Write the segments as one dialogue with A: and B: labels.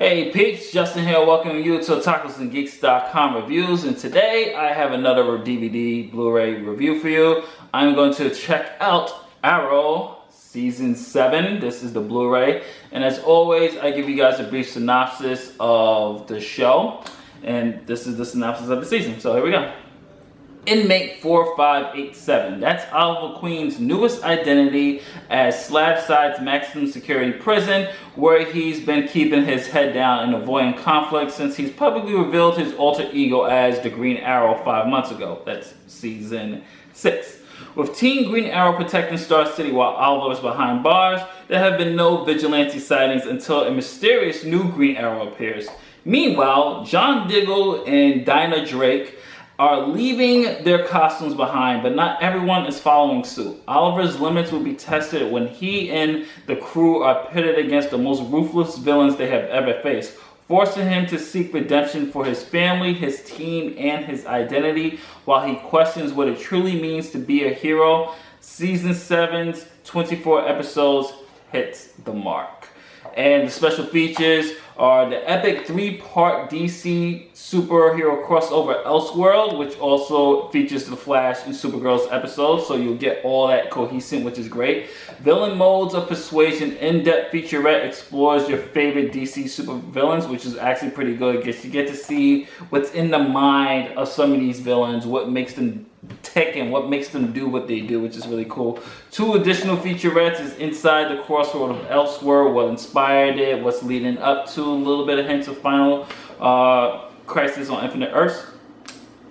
A: Hey peeps, Justin here, welcoming you to TacosandGeeks.com reviews, and today I have another DVD Blu-ray review for you. I'm going to check out Arrow Season 7. This is the Blu-ray, and as always, I give you guys a brief synopsis of the show, and this is the synopsis of the season, so here we go. Inmate 4587. That's Oliver Queen's newest identity as Slabside Maximum Security Prison, where he's been keeping his head down and avoiding conflict since he's publicly revealed his alter ego as the Green Arrow 5 months ago. That's Season 6. With Team Green Arrow protecting Star City while Oliver is behind bars, there have been no vigilante sightings until a mysterious new Green Arrow appears. Meanwhile, John Diggle and Dinah Drake are leaving their costumes behind, but not everyone is following suit. Oliver's limits will be tested when he and the crew are pitted against the most ruthless villains they have ever faced, forcing him to seek redemption for his family, his team, and his identity while he questions what it truly means to be a hero. Season 7's 24 episodes hits the mark. And the special features are the epic 3-part DC superhero crossover Elseworld, which also features the Flash and Supergirl's episodes, so you'll get all that cohesive, which is great. Villain Modes of Persuasion in-depth featurette explores your favorite DC supervillains, which is actually pretty good. You get to see what's in the mind of some of these villains, what makes them tick and what makes them do what they do, which is really cool. 2 additional featurettes is Inside the Crossroad of Elseworld, what inspired it, what's leading up to, a little bit of hints of Final Crisis on Infinite Earths,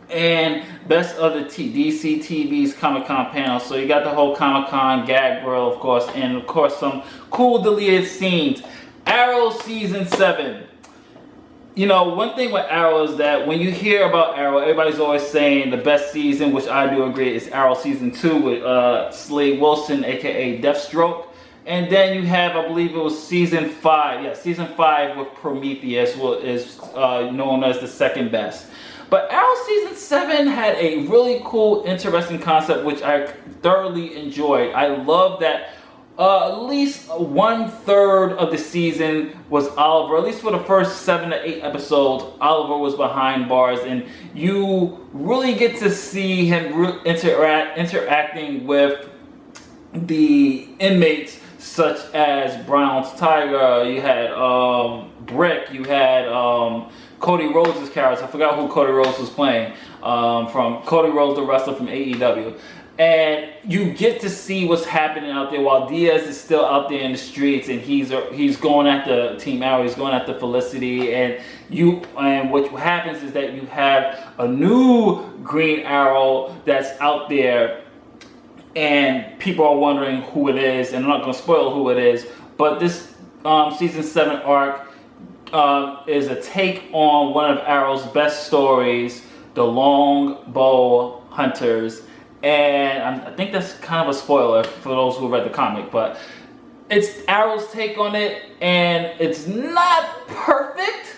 A: and Best of the DC TV's Comic-Con panel. So you got the whole Comic-Con gag grill, of course, and of course some cool deleted scenes. Arrow Season 7. You know, one thing with Arrow is that when you hear about Arrow, everybody's always saying the best season, which I do agree, is Arrow Season 2 with Slade Wilson, aka Deathstroke. And then you have, I believe it was Season 5. Yeah, Season 5 with Prometheus is known as the second best. But Arrow Season 7 had a really cool, interesting concept, which I thoroughly enjoyed. I love that at least 1/3 of the season was Oliver. At least for the first 7 to 8 episodes, Oliver was behind bars, and you really get to see him interacting with the inmates, such as Brown's Tiger. You had Brick. You had Cody Rhodes' character. I forgot who Cody Rhodes was playing. From Cody Rhodes, the wrestler from AEW. And you get to see what's happening out there while Diaz is still out there in the streets, and he's going after Team Arrow, he's going after Felicity, and what happens is that you have a new Green Arrow that's out there, and people are wondering who it is, and I'm not going to spoil who it is, but this Season 7 arc is a take on one of Arrow's best stories, the Longbow Hunters. And I think that's kind of a spoiler for those who read the comic, but it's Arrow's take on it, and it's not perfect.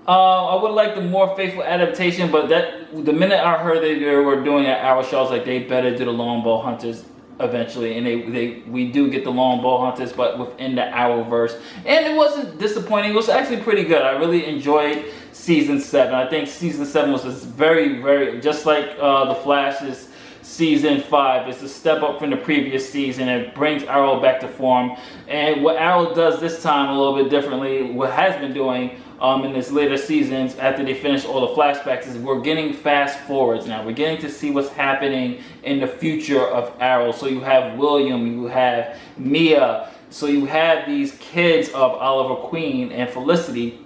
A: I would like the more faithful adaptation, but the minute I heard that they were doing an Arrow show, I was like, they better do the Longbow Hunters eventually, and we do get the Longbow Hunters, but within the Arrowverse, and it wasn't disappointing. It was actually pretty good. I really enjoyed Season 7. I think Season 7 was very, very, just like the Flash's Season 5. It's a step up from the previous season. It brings Arrow back to form. And what Arrow does this time a little bit differently, what has been doing in its later seasons after they finish all the flashbacks, is we're getting fast forwards now. We're getting to see what's happening in the future of Arrow. So you have William, you have Mia, so you have these kids of Oliver Queen and Felicity.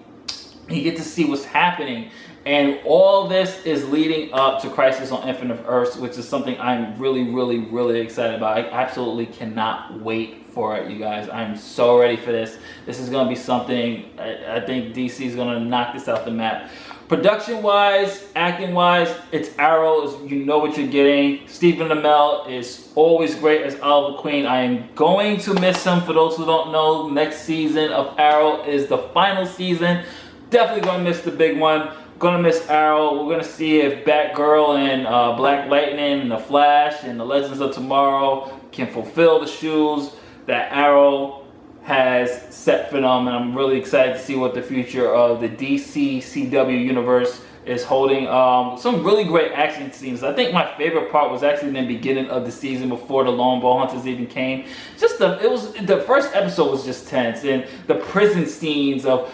A: You get to see what's happening. And all this is leading up to Crisis on Infinite Earths, which is something I'm really, really, really excited about. I absolutely cannot wait for it, you guys. I'm so ready for this. This is going to be something, I think DC is going to knock this out the map. Production-wise, acting-wise, it's Arrow. You know what you're getting. Stephen Amell is always great as Oliver Queen. I am going to miss him. For those who don't know, next season of Arrow is the final season. Definitely going to miss the big one. Gonna miss Arrow. We're gonna see if Batgirl and Black Lightning and the Flash and the Legends of Tomorrow can fulfill the shoes that Arrow has set for them, and I'm really excited to see what the future of the DC CW universe is holding. Some really great action scenes. I think my favorite part was actually in the beginning of the season before the Lone Ball Hunters even came. The first episode was just tense, and the prison scenes of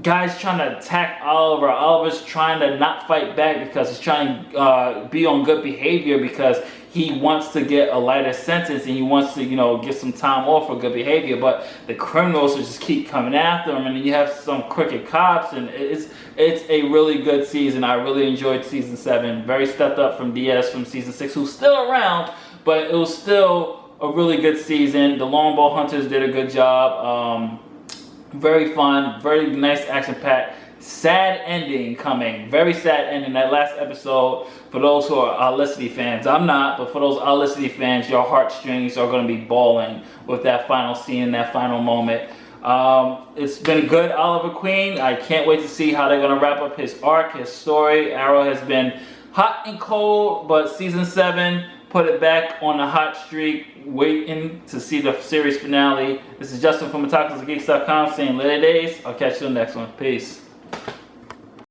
A: guys trying to attack Oliver. Oliver's trying to not fight back because he's trying to be on good behavior because he wants to get a lighter sentence and he wants to, get some time off for good behavior. But the criminals will just keep coming after him, and then you have some crooked cops, and it's a really good season. I really enjoyed season 7. Very stepped up from Diaz from season 6, who's still around, but it was still a really good season. The Lone Ball Hunters did a good job. Very fun, very nice action-packed. Sad ending coming. Very sad ending. That last episode, for those who are Olicity fans, I'm not, but for those Olicity fans, your heartstrings are going to be bawling with that final scene, that final moment. It's been good, Oliver Queen. I can't wait to see how they're going to wrap up his arc, his story. Arrow has been hot and cold, but season 7 put it back on a hot streak, waiting to see the series finale. This is Justin from otakusandgeeks.com saying later days. I'll catch you in the next one. Peace.